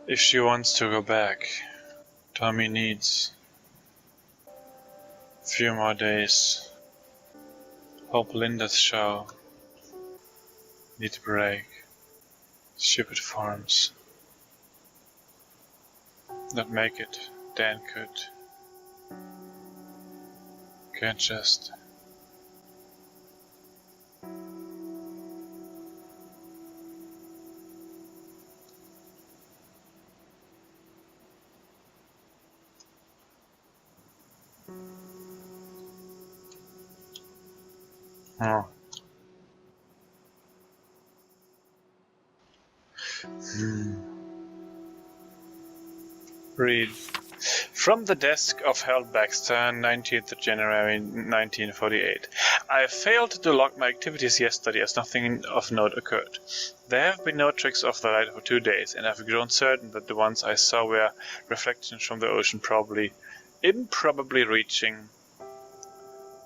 If she wants to go back, Tommy needs a few more days. Hope Linda's show needs a break. Stupid forms. Not make it. Dan could. Can't just. Oh. Read. From the desk of Hal Baxter, 19th of January 1948. I failed to log my activities yesterday as nothing of note occurred. There have been no tricks of the light for 2 days, and I've grown certain that the ones I saw were reflections from the ocean, improbably reaching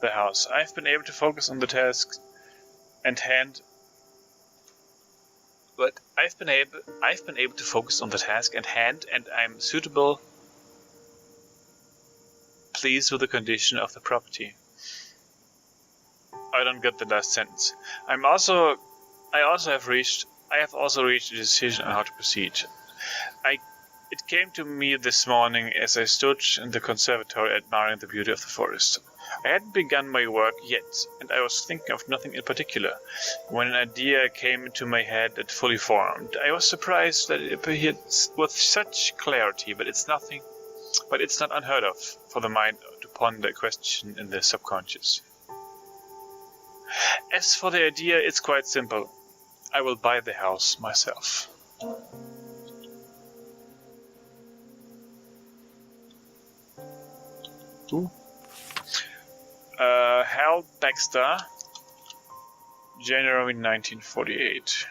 the house. I've been able to focus on the task and hand. But I've been able to focus on the task at hand, and I'm pleased with the condition of the property. I don't get the last sentence. I have also reached a decision on how to proceed. It came to me this morning as I stood in the conservatory admiring the beauty of the forest. I hadn't begun my work yet, and I was thinking of nothing in particular, when an idea came into my head that fully formed. I was surprised that it appeared with such clarity, but it's not unheard of for the mind to ponder a question in the subconscious. As for the idea, it's quite simple. I will buy the house myself. Ooh. Hal Baxter, January 1948.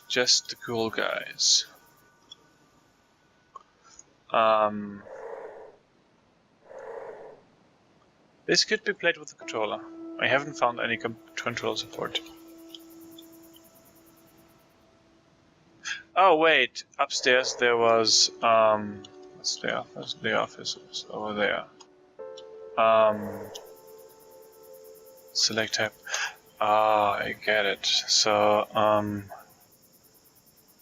Just the cool guys. This could be played with a controller. I haven't found any control support. Oh wait, upstairs there was what's the office? The office is over there. Select tab. Ah, I get it. So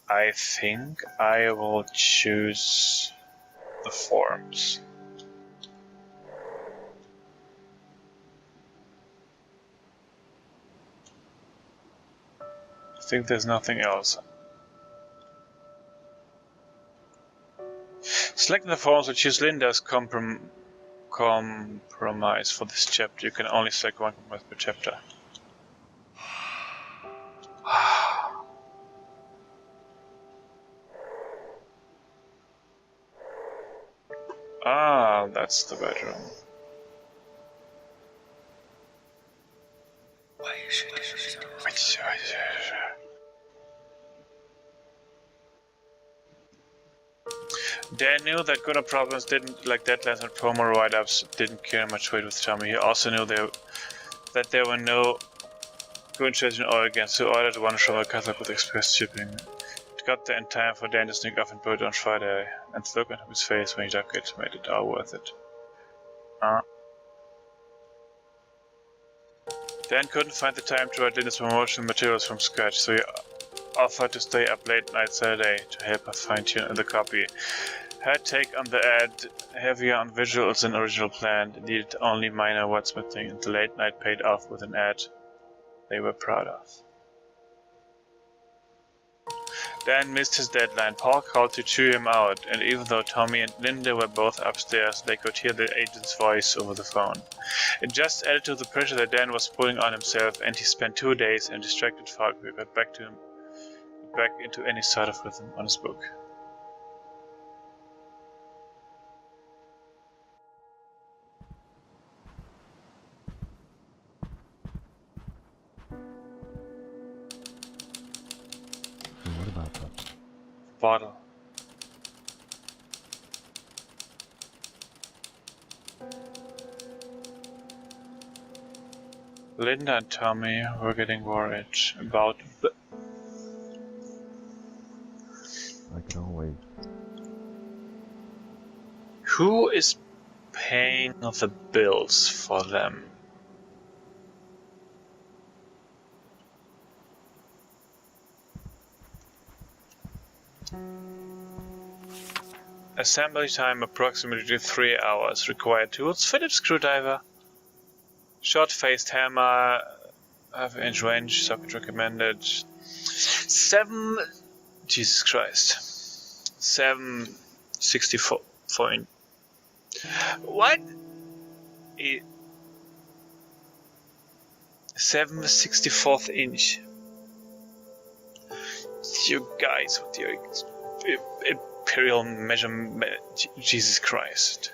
I think I will choose the forms. I think there's nothing else. Select the forms and choose Linda's compromise for this chapter. You can only select one compromise per chapter. Ah, that's the bedroom. Dan knew that Gunnar problems didn't, like deadlines and promo write-ups, didn't carry much weight with Tommy. He also knew that there were no good in Oregon, so ordered one from a Catholic with express shipping. It got there in time for Dan to sneak off and put it on Friday, and the look on his face when he dug it made it all worth it. Dan couldn't find the time to write Linda's promotional materials from scratch, so he offered to stay up late night Saturday to help her fine-tune the copy. Her take on the ad, heavier on visuals than original planned, needed only minor wordsmithing, and the late night paid off with an ad they were proud of. Dan missed his deadline. Paul called to chew him out, and even though Tommy and Linda were both upstairs, they could hear the agent's voice over the phone. It just added to the pressure that Dan was putting on himself, and he spent 2 days in distracted fog before he got back into any sort of rhythm on his book. What about the bottle? Linda and Tommy were getting worried about Who is paying the bills for them? Assembly time approximately 3 hours. Required tools: Phillips screwdriver, short-faced hammer, half-inch wrench, socket recommended. 7. Jesus Christ. 764 inch. What? 7/64 inch. You guys with your imperial measurement. Jesus Christ.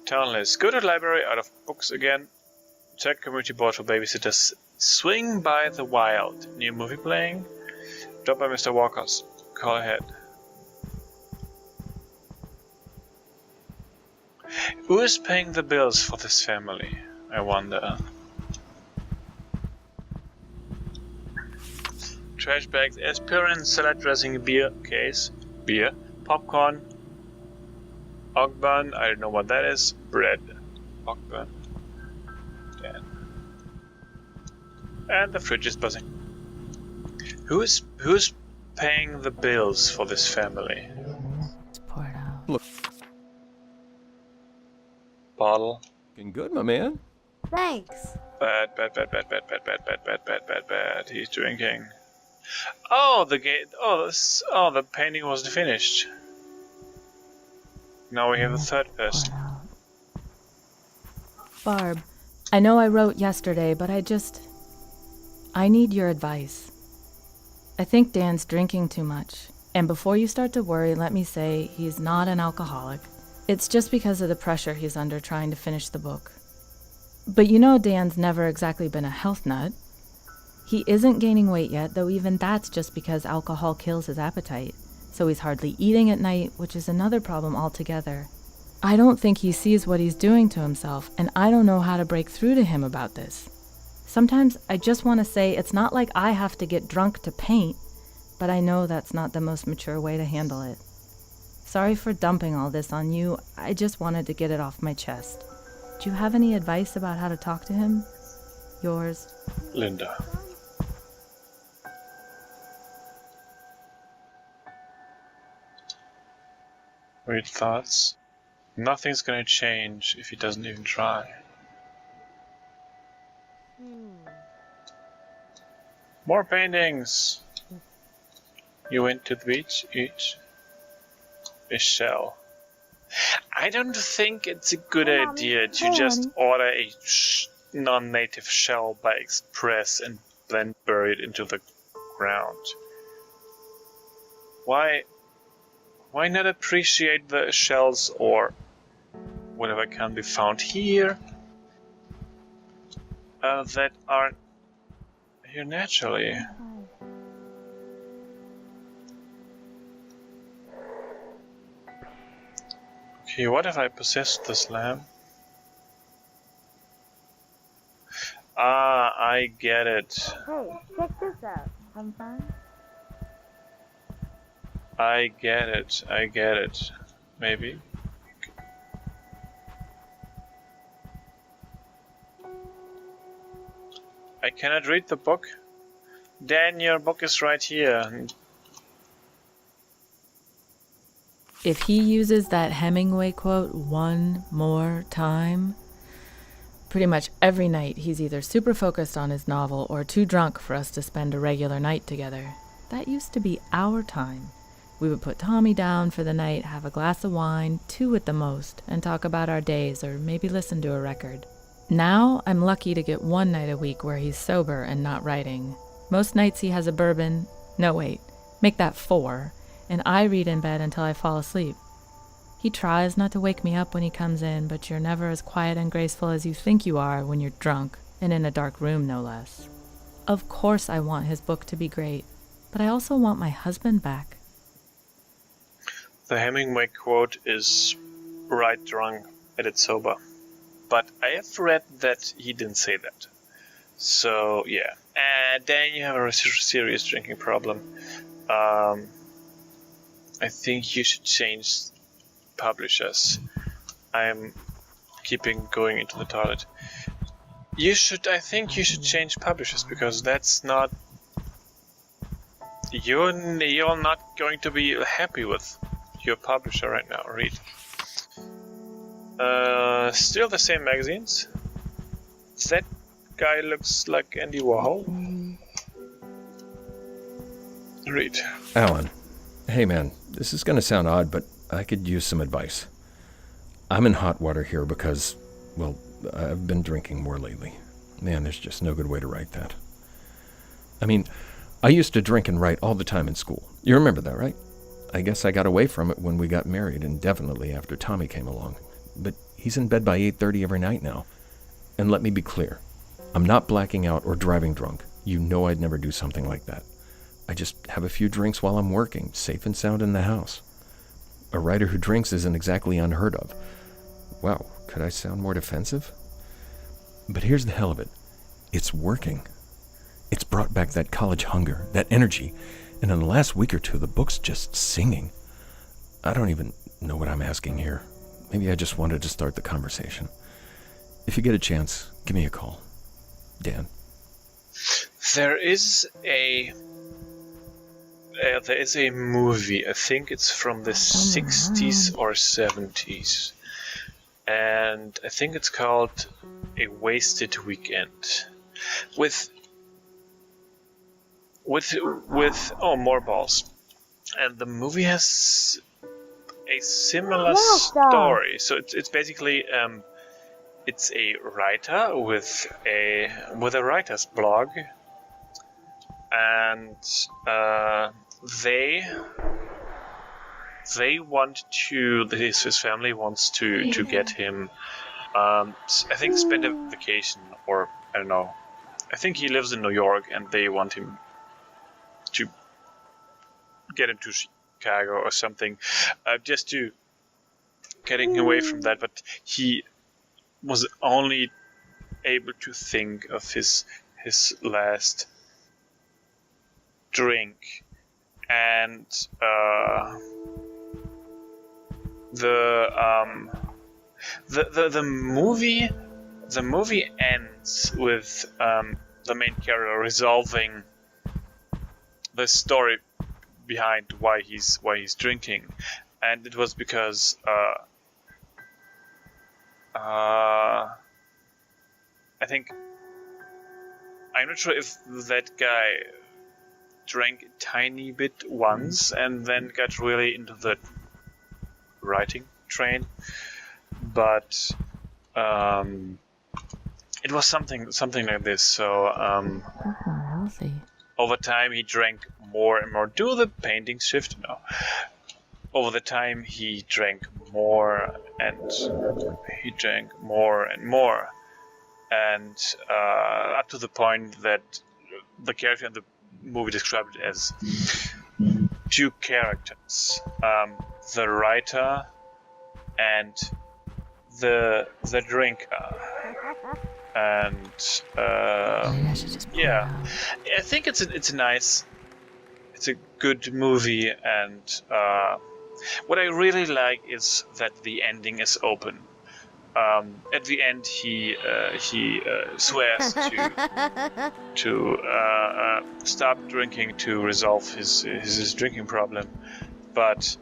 Town list. Go to the library, out of books again. Check community board for babysitters. Swing by the Wild. New movie playing. Drop by Mr. Walker's. Call ahead. Who is paying the bills for this family? I wonder. Trash bags, aspirin, salad dressing, beer case, beer, popcorn, ogburn, I don't know what that is, bread, ogburn, yeah. And the fridge is buzzing. Who's paying the bills for this family? Let's pour it out. Look. Bottle. Looking good, my man. Thanks. Bad. He's drinking. Oh, the gate. Oh, the painting wasn't finished. Now we have a third person. Barb, I know I wrote yesterday, but I need your advice. I think Dan's drinking too much. And before you start to worry, let me say he's not an alcoholic. It's just because of the pressure he's under trying to finish the book. But you know Dan's never exactly been a health nut. He isn't gaining weight yet, though even that's just because alcohol kills his appetite. So he's hardly eating at night, which is another problem altogether. I don't think he sees what he's doing to himself, and I don't know how to break through to him about this. Sometimes I just want to say it's not like I have to get drunk to paint, but I know that's not the most mature way to handle it. Sorry for dumping all this on you, I just wanted to get it off my chest. Do you have any advice about how to talk to him? Yours, Linda. Weird thoughts. Nothing's gonna change if he doesn't even try. More paintings! You went to the beach, each a shell. I don't think it's a good idea to just order a non-native shell by express and then bury it into the ground. Why not appreciate the shells or whatever can be found here that are here naturally? Okay, what if I possessed this lamp? Ah, I get it. Hey, check this out. Having fun? I get it. Maybe. I cannot read the book. Dan, your book is right here. if he uses that Hemingway quote one more time, pretty much every night he's either super focused on his novel or too drunk for us to spend a regular night together. That used to be our time. We would put Tommy down for the night, have a glass of wine, 2 at the most, and talk about our days or maybe listen to a record. Now I'm lucky to get 1 night a week where he's sober and not writing. Most nights he has a bourbon. No, wait, make that 4. And I read in bed until I fall asleep. He tries not to wake me up when he comes in, but you're never as quiet and graceful as you think you are when you're drunk, and in a dark room, no less. Of course I want his book to be great, but I also want my husband back. The Hemingway quote is "write drunk, edit sober." But I have read that he didn't say that. So yeah, and then you have a serious drinking problem. I think you should change publishers. I'm keeping going into the toilet. I think you should change publishers, because that's not. You're not going to be happy with your publisher right now, Reed. Still the same magazines. That guy looks like Andy Warhol. Reed. Alan, hey man, this is going to sound odd, but I could use some advice. I'm in hot water here because, well, I've been drinking more lately. Man, there's just no good way to write that. I mean, I used to drink and write all the time in school. You remember that, right? I guess I got away from it when we got married, and definitely after Tommy came along. But he's in bed by 8:30 every night now. And let me be clear. I'm not blacking out or driving drunk. You know I'd never do something like that. I just have a few drinks while I'm working, safe and sound in the house. A writer who drinks isn't exactly unheard of. Wow, could I sound more defensive? But here's the hell of it. It's working. It's brought back that college hunger, that energy, and in the last week or two, the book's just singing. I don't even know what I'm asking here. Maybe I just wanted to start the conversation. If you get a chance, give me a call. Dan. There is a movie. I think it's from the 60s or 70s, and I think it's called A Wasted Weekend, with more balls, and the movie has a similar story. So it's basically it's a writer with a writer's blog, and they want to. His family wants to get him. I think spend a vacation, or I don't know. I think he lives in New York, and they want him to get him to Chicago or something, just to getting away from that. But he was only able to think of his last drink, and the movie ends with the main character resolving the story behind why he's drinking, and it was because I think, I'm not sure if that guy drank a tiny bit once and then got really into the writing train, but it was something like this. So That's not healthy. over time he drank more and more. Do the painting shift? No. Over the time he drank more, and he drank more and more, and up to the point that the character in the movie described it as two characters, the writer and the drinker. And Maybe I should just pull it yeah, out. I think it's a good movie, and what I really like is that the ending is open. At the end, he swears to stop drinking to resolve his drinking problem, but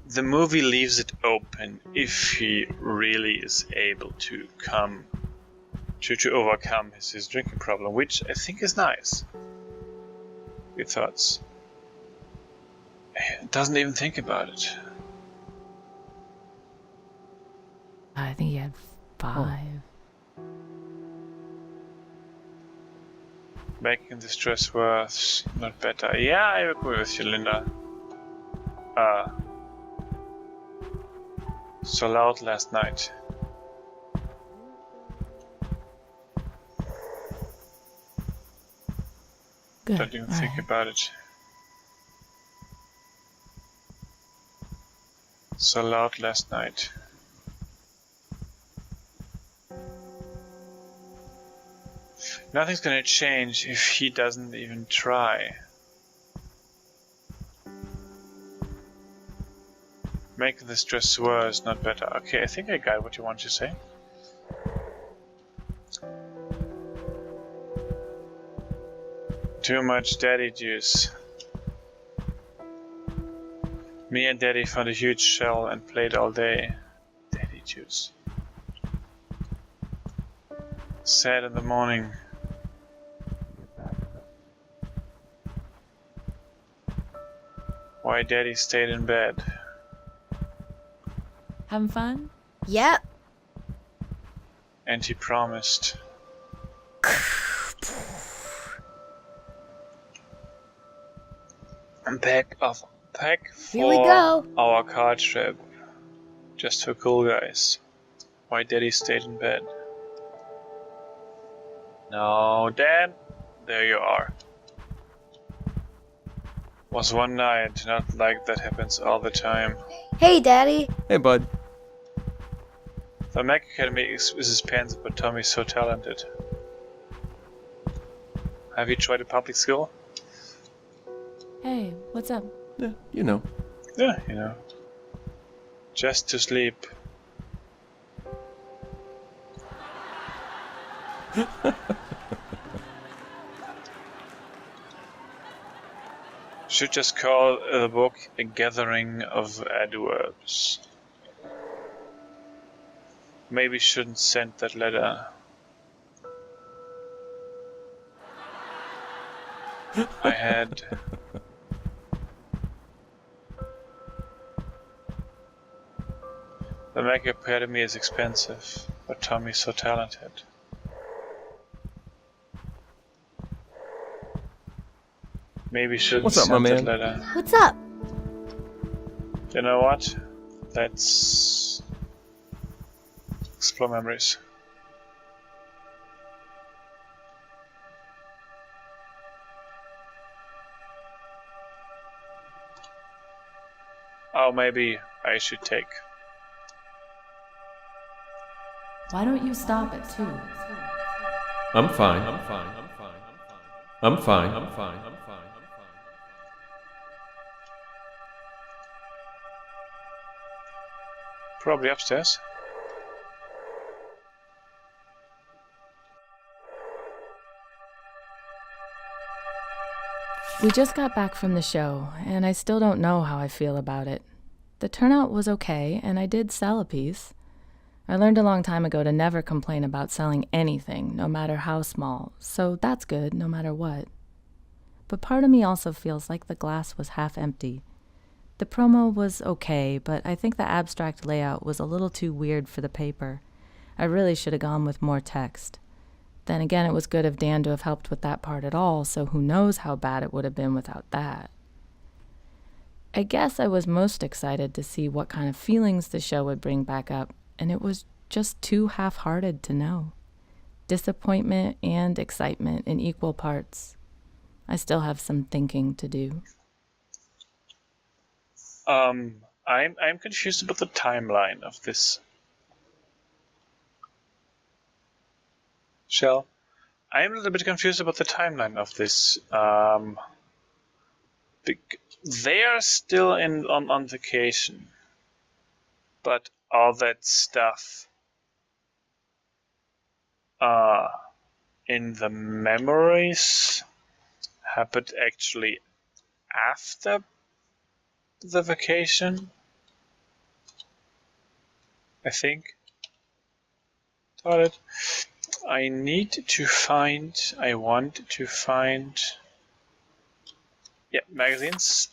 the movie leaves it open if he really is able to overcome his drinking problem, which I think is nice. Your thoughts? It doesn't even think about it. I think he had 5. Making the stress worse, not better. Yeah, I agree with you, Linda. So loud last night. Good. Don't even All think right. about it. So loud last night. Nothing's gonna change if he doesn't even try. Make the stress worse, not better. Okay, I think I got what you want to say. Too much daddy juice. Me and Daddy found a huge shell and played all day. Daddy juice. Sad in the morning. Why Daddy stayed in bed. Having fun? Yep. And he promised. Pack Here we for go. our car trip. Just for cool guys. Why Daddy stayed in bed. No, Dad. There you are. Was one night, not like that happens all the time. Hey, Daddy. Hey, bud. The Mac Academy is expensive, but Tommy's so talented. Have you tried a public school? Hey, what's up? Yeah, you know. Yeah, you know. Just to sleep. Should just call the book A Gathering of Adverbs. Maybe shouldn't send that letter. I had... The Mac Academy is expensive, but Tommy's so talented. Maybe shouldn't What's up, send my that man? letter. What's up? You know what? Let's explore memories. Oh, maybe I should take. Why don't you stop at 2? I'm fine. I'm fine. I'm fine. I'm fine. I'm fine. I'm fine. Probably upstairs. We just got back from the show, and I still don't know how I feel about it. The turnout was okay, and I did sell a piece. I learned a long time ago to never complain about selling anything, no matter how small, so that's good no matter what. But part of me also feels like the glass was half empty. The promo was okay, but I think the abstract layout was a little too weird for the paper. I really should have gone with more text. Then again, it was good of Dan to have helped with that part at all, so who knows how bad it would have been without that. I guess I was most excited to see what kind of feelings the show would bring back up, and it was just too half-hearted to know. Disappointment and excitement in equal parts. I still have some thinking to do. I'm confused about the timeline of this. Shell, I'm a little bit confused about the timeline of this. They are still on vacation, but all that stuff in the memories happened actually after the vacation, I think. Toilet. I want to find, yeah, magazines,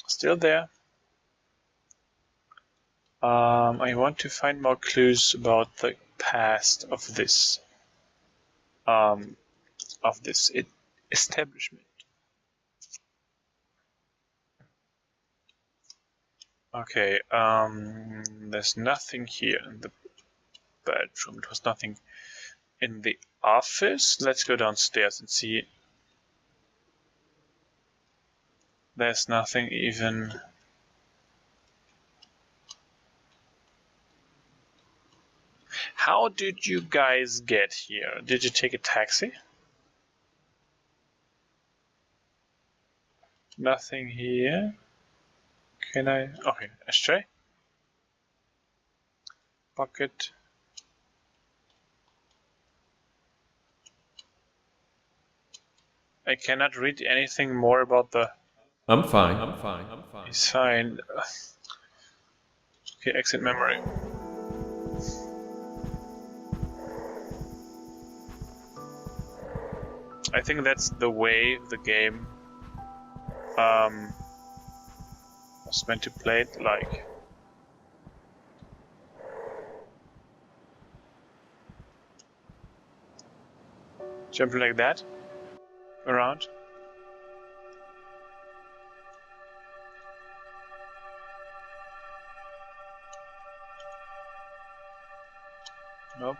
still there. I want to find more clues about the past of this establishment. Okay, there's nothing here in the bedroom. There was nothing in the office. Let's go downstairs and see. There's nothing even. How did you guys get here? Did you take a taxi? Nothing here. Can I? Okay, ashtray. Bucket. I cannot read anything more about the I'm fine. design. Okay, exit memory. I think that's the way the game was meant to play it, like. Jumping like that around. Nope.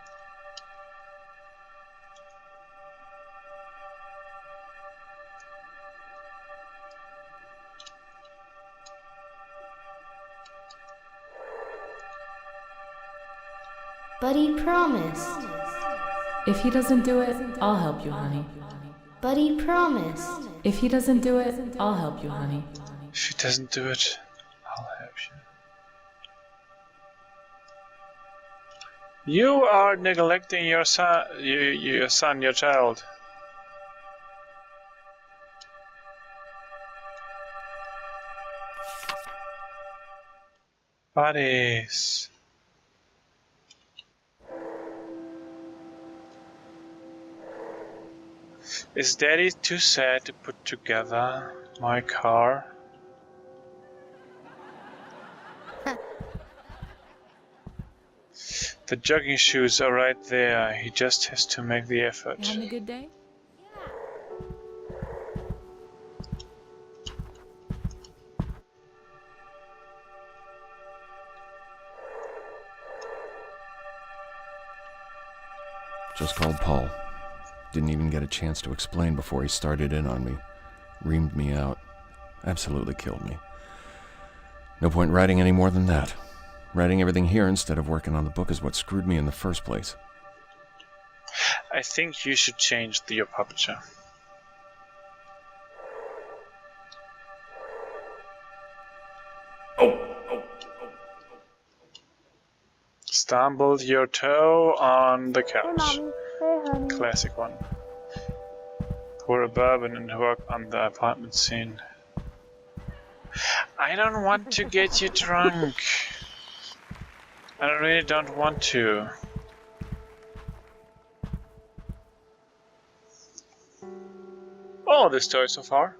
Buddy promised. If he doesn't do it, I'll help you, honey. Buddy promised. If he doesn't do it, I'll help you, honey. If he doesn't do it, I'll help you. You are neglecting your son, your child. Buddies. Is Daddy too sad to put together my car? The jogging shoes are right there. He just has to make the effort. You having a good day? Just called Paul. Didn't even get a chance to explain before he started in on me. Reamed me out. Absolutely killed me. No point writing any more than that. Writing everything here instead of working on the book is what screwed me in the first place. I think you should change your publisher. Stumbled your toe on the Hey, couch. mommy. Hey, honey. Classic one. Pour a bourbon and work on the apartment scene. I don't want to get you drunk. I really don't want to. Oh, this story so far.